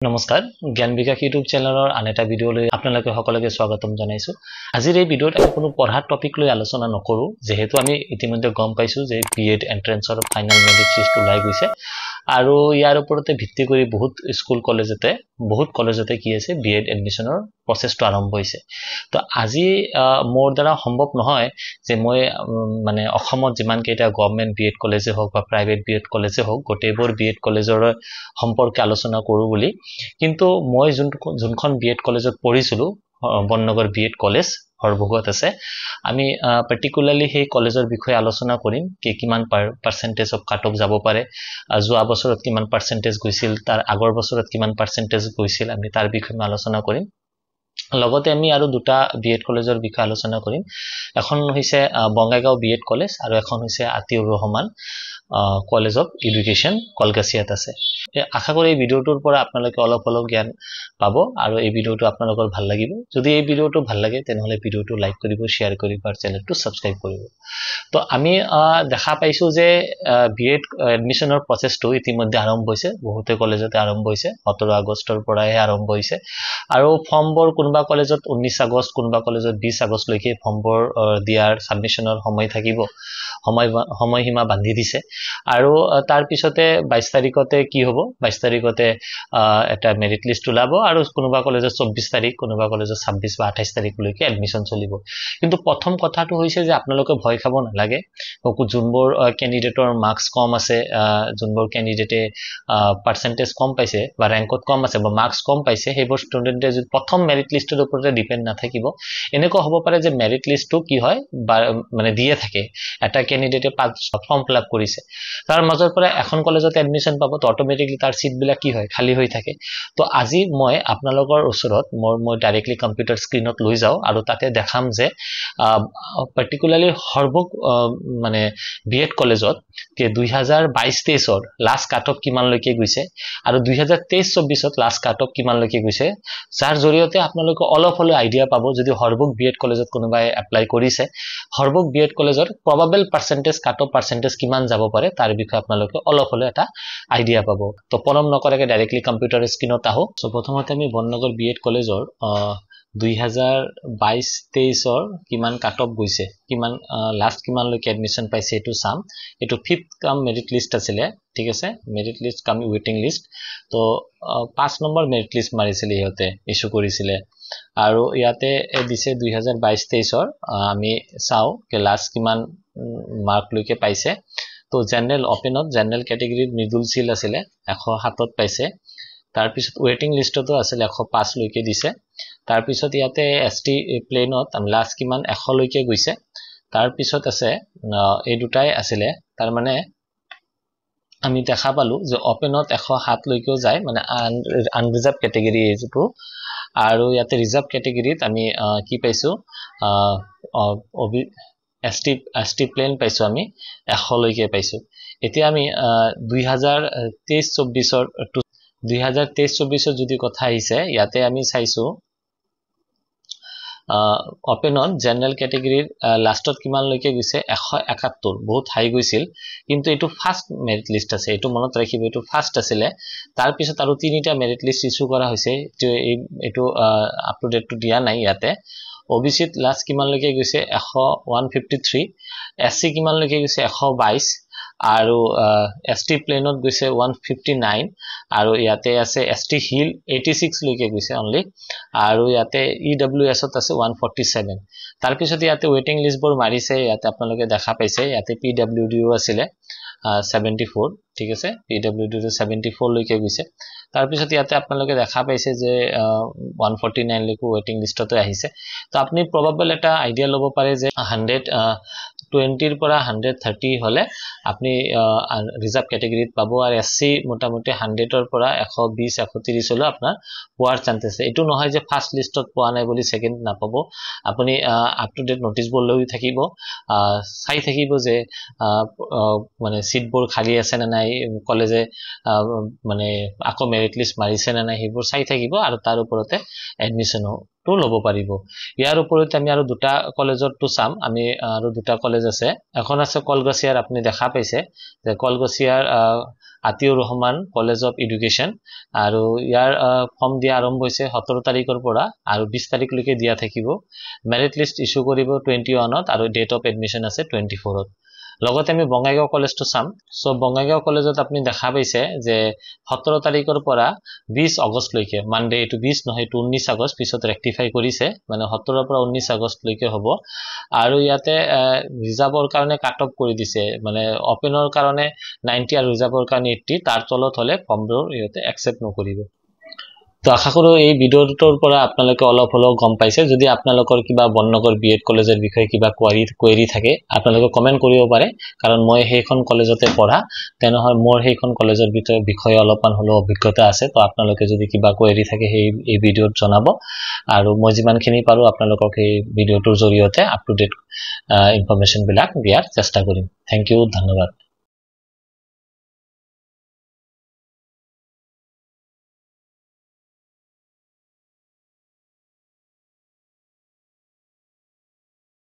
নমস্কাৰ জ্ঞান বিকাশ ইউটিউব চেনেলৰ আন এটা ভিডিঅ'লৈ আপোনালোকে সকলোকে স্বাগতম জনাইছো। আজিৰ এই ভিডিঅ'ত আমি কোনো পঢ়াৰ টপিক লৈ আলোচনা নকৰো, যেহেতু আমি ইতিমধ্যে গম পাইছো যে বিএড এন্ট্ৰেন্সৰ ফাইনাল মেৰিট লিষ্ট ওলাই গৈছে আৰু ইয়াৰ ওপৰতে ভিত্তি কৰি বহুত কলেজতে কি আছে বিএড এডমিশনৰ প্ৰচেছটো আৰম্ভ হৈছে। তো আজি মোৰ দ্বাৰা সম্ভৱ নহয় যে মই মানে অসমত যিমান কেইটা গভৰ্ণমেণ্ট বিএড কলেজে হওক বা প্ৰাইভেট বিএড কলেজে হওক গোটেইবোৰ বিএড কলেজৰ সম্পৰ্কে আলোচনা কৰো বুলি, কিন্তু মই যোনখন বিএড কলেজত পঢ়িছিলো বননগৰ বিএড কলেজ হৰভোগত আছে, আমি পাৰ্টিকুলাৰলি সেই কলেজৰ বিষয়ে আলোচনা কৰিম কি কিমান পাৰ্চেন্টেজ অফ কাট অফ যাব পাৰে, যোৱা বছৰত কিমান পাৰ্চেন্টেজ গৈছিল, তাৰ আগৰ বছৰত কিমান পাৰ্চেন্টেজ গৈছিল, আমি তাৰ বিষয়ে আলোচনা কৰিম। লগতে আমি আৰু দুটা বিএড কলেজৰ বিষয়ে আলোচনা কৰিম। এখন হৈছে বঙাইগাঁও বিএড কলেজ আৰু এখন হৈছে আতিউৰ ৰহমান কলেজ অফ এডুকেশ্যন কলকাছিয়াত আছে। আশা কৰো এই ভিডিঅ'টোৰ পৰা আপোনালোকে অলপ জ্ঞান পাব আৰু এই ভিডিঅ'টো আপোনালোকৰ ভাল লাগিব। যদি এই ভিডিঅ'টো ভাল লাগে তেনেহলে ভিডিঅ'টো লাইক কৰিব, শ্বেয়াৰ কৰিব আৰু চেনেলটো সাবস্ক্ৰাইব কৰিব। তো আমি দেখা পাইছো যে বিএড এডমিশনৰ প্ৰচেছটো ইতিমধ্যে আৰম্ভ হৈছে, বহুতে কলেজতে আৰম্ভ হৈছে, 17 আগষ্টৰ পৰাই আৰম্ভ হৈছে আৰু ফৰ্মবোৰ কোনোবা কলেজত 19 আগষ্ট, কোনোবা কলেজত 20 আগষ্টলৈকে ফৰ্মবোৰ দিয়াৰ সাবমিশনৰ সময় থাকিব, সময়সীমা বান্ধি দিছে আৰু তাৰ পিছতে 22 তাৰিখতে কি হ'ব, 22 তাৰিখতে এটা মেৰিট লিষ্ট ওলাব আৰু কোনোবা কলেজত 24 তাৰিখ, কোনোবা কলেজত 26 বা 28 তাৰিখলৈকে এডমিশন চলিব। কিন্তু প্ৰথম কথাটো হৈছে যে আপোনালোকে ভয় খাব নালাগে। যোনবোৰ ক্যান্ডিডেটৰ মাৰ্কস কম আছে, যোনবোৰ ক্যান্ডিডেটে পাৰ্চেন্টেজ কম পাইছে বা ৰেংকত কম আছে বা মাৰ্কস কম পাইছে, সেইবোৰ ষ্টুডেন্টে যদি প্ৰথম মেৰিট লিষ্টৰ ওপৰতে ডিপেন্ড নাথাকিব। এনেকুৱা হ'ব পাৰে যে মেৰিট লিষ্টটো কি হয় মানে দিয়ে থাকে, এটা ক্যান্ডিডেটে 5 ফৰ্ম ফিল আপ কৰিছে, তাৰ মাজৰ পৰা এখন কলেজত এডমিশন পাব, তো অটোমেটিকলি তাৰ সিট বিলাক কি হয় খালী হৈ থাকে। তো আজি মই আপোনালোকৰ ওচৰত মই ডাইৰেক্টলি কম্পিউটাৰ স্ক্ৰিনত লৈ যাওঁ আৰু তাতে দেখাম যে পাৰ্টিকুলাৰলি হৰভোগ মানে বিএড কলেজত 2022-23ৰ লাষ্ট কাট অফ কিমানলৈকে গৈছে আৰু 2023-24ত লাষ্ট কাট অফ কিমানলৈকে গৈছে, যাৰ জৰিয়তে আপোনালোকে অলপ আইডিয়া পাব যদি হৰভোগ বিএড কলেজত কোনোবাই এপ্লাই কৰিছে, হৰভোগ বিএড কলেজৰ প্ৰবাবল পাৰ্চেন্টেজ কাট অফ পাৰ্চেন্টেজ কিমান যাব পাৰে তাৰ বিষয়ে আপোনালোকে অলপ এটা আইডিয়া পাব। তো পলম নকৰাকৈ ডাইৰেক্টলি কম্পিউটাৰ স্ক্ৰিনত আহো। সো প্ৰথমতে আমি বননগৰ বিএড কলেজৰ 2022-23ৰ কিমান কাট অফ গৈছে, কিমান লাষ্ট কিমানলৈকে এডমিশন পাইছে এইটো চাম। এইটো 5th কাম মেৰিট লিষ্ট আছিলে, ঠিক আছে, মেৰিট লিষ্ট কাম ৱেটিং লিষ্ট। তো 5 নম্বৰ মেৰিট লিষ্ট মাৰিছিলে, ইহঁতে ইস্যু কৰিছিলে আৰু ইয়াতে দিছে 2022-23ৰ। আমি চাও যে লাষ্ট কিমান মাৰ্ক লৈকে পাইছে। তো জেনাৰেল অপেনত জেনাৰেল ক্যাটেগৰীত মৃদুল সিল আছিলে, 107ত পাইছে। তাৰ পিছত ৱেটিং লিষ্টতো আছিল 105 লৈকে দিছে। তাৰ পিছত ইয়াতে এসটি প্লেনত লাষ্ট কিমান 100 লৈকে গৈছে। তাৰ পিছত আছে এই দুটাই আছিলে, তাৰ মানে আমি দেখা পালো যে অপেনত 107 লৈকেও যায়, মানে আনৰিজাৰ্ভ ক্যাটেগৰী এইটো, আৰু ইয়াতে ৰিজাৰ্ভ ক্যাটেগৰীত আমি কি পাইছো, এসটি প্লেন পাইছো, আমি 100 লৈকে পাইছো। এতিয়া আমি 2023-24ৰ যদি কথা আহিছে, ইয়াতে আমি চাইছো অপেনত জেনাৰেল ক্যাটেগৰীৰ লাষ্টত কিমান লৈকে গৈছে, 171, বহুত হাই গৈছিল, কিন্তু এইটো ফাৰ্স্ট মেৰিট লিষ্ট আছে, এইটো মনত ৰাখিব, এইটো ফাৰ্স্ট আছিলে। তাৰ পিছত আৰু 3টা মেৰিট লিষ্ট ইস্যু কৰা হৈছে, এইটো আপ টু ডেটটো দিয়া নাই ইয়াতে। ওবিসিত লাষ্ট কিমান লৈকে গৈছে 153, এসসি কিমান লৈকে গৈছে 122, আৰু এসটি প্লেনত গৈছে 159, আৰু ইয়াতে আছে এসটি হিল 86 লৈকে গৈছে অনলি, আৰু ইয়াতে ইডব্লিউএছত আছে 147। তাৰ পিছত ইয়াতে ৱেটিং লিষ্টবোৰ মাৰিছে, ইয়াতে আপোনালোকে দেখা পাইছে, ইয়াতে পিডব্লিউডিও আছিলে 74, ঠিক আছে, পিডব্লিউডিও 74 লৈকে গৈছে। তাৰ পিছত ইয়াতে আপোনালোকে দেখা পাইছে যে 149 লৈকে ৱেটিং লিষ্টতে আহিছে। তো আপুনি প্ৰবাবল এটা আইডিয়া ল'ব পাৰে যে 120ৰ পৰা 130 হলে আপনি ৰিজাৰ্ভ ক্যাটেগৰীত পাব, আৰু এসসি মোটামুটি 100ৰ পৰা 120-130 হলে আপোনাৰ পোৱাৰ চান্স আছে। এইটো নহয় যে ফাৰ্স্ট লিষ্টত পোৱা নাই বুলি সেকেন্ড নাপাব, আপুনি আপ টু ডেট নোটিছবোৰ লৈ থাকিব, চাই থাকিব যে মানে সিটবোৰ খালী আছে না নাই, কলেজে মানে আকৌ মেৰিট লিষ্ট মাৰিছে না নাই, সেইবোৰ চাই থাকিব আৰু তাৰ ওপৰতে এডমিশন তো ল'ব পাৰিব। ইয়াৰ ওপৰত আমি আৰু দুটা কলেজৰটো চাম। আমি আৰু দুটা কলেজ আছে, এখন আছে কলগছিয়াৰ, আপুনি দেখা পাইছে যে কলগছিয়াৰ আতিউৰ ৰহমান কলেজ অফ এডুকেশ্যন আৰু ইয়াৰ ফৰ্ম দিয়া আৰম্ভ হৈছে 17 তাৰিখৰ পৰা আৰু 20 তাৰিখলৈকে দিয়া থাকিব মেৰিট লিষ্ট ইস্যু কৰিব 21ত আৰু ডেট অফ এডমিশন আছে 24ত লগতে আমি বঙাইগাঁও কলেজটো চাম সো বঙাইগাঁও কলেজত আপুনি দেখা পাইছে যে 17 তাৰিখৰ পৰা 20 আগষ্ট লৈকে মানডে এটো 20 নহয় 19 আগষ্ট পিছত ৰেক্টিফাই কৰিছে মানে 17 পৰা 19 আগষ্ট লৈকে হ'ব আৰু ইয়াতে ৰিজাৰ্ভৰ কাৰণে কাট অফ কৰি দিছে মানে ওপেনৰ কাৰণে 90 আৰু ৰিজাৰ্ভৰ কাৰণে 80 তাৰ তলত হলে ফৰ্মবোৰ ইয়াতে একচেপ্ট নকৰিব তো আশা কৰো এই ভিডিওটোৰ পৰা আপোনালোকে অলপ হলেও গম পাইছে যদি আপোনালোকৰ কিবা বননগৰ বিএড কলেজৰ বিষয়ে কিবা কোৱেৰি থাকে আপোনালোকে কমেন্ট কৰিব পাৰে কাৰণ মই সেইখন কলেজতে পঢ়া তেনেহলে মোৰ সেইখন কলেজৰ বিষয়ে অলপমান হলেও অভিজ্ঞতা আছে তো আপোনালোকে যদি কিবা কোৱেৰি থাকে এই ভিডিওত জনাব আৰু মই যিমানখিনি পাৰো আপোনালোকক এই ভিডিওটোৰ জৰিয়তে আপ টু ডেট ইনফৰমেশন বিলাক দিয়াৰ চেষ্টা কৰিম থ্যাংক ইউ ধন্যবাদ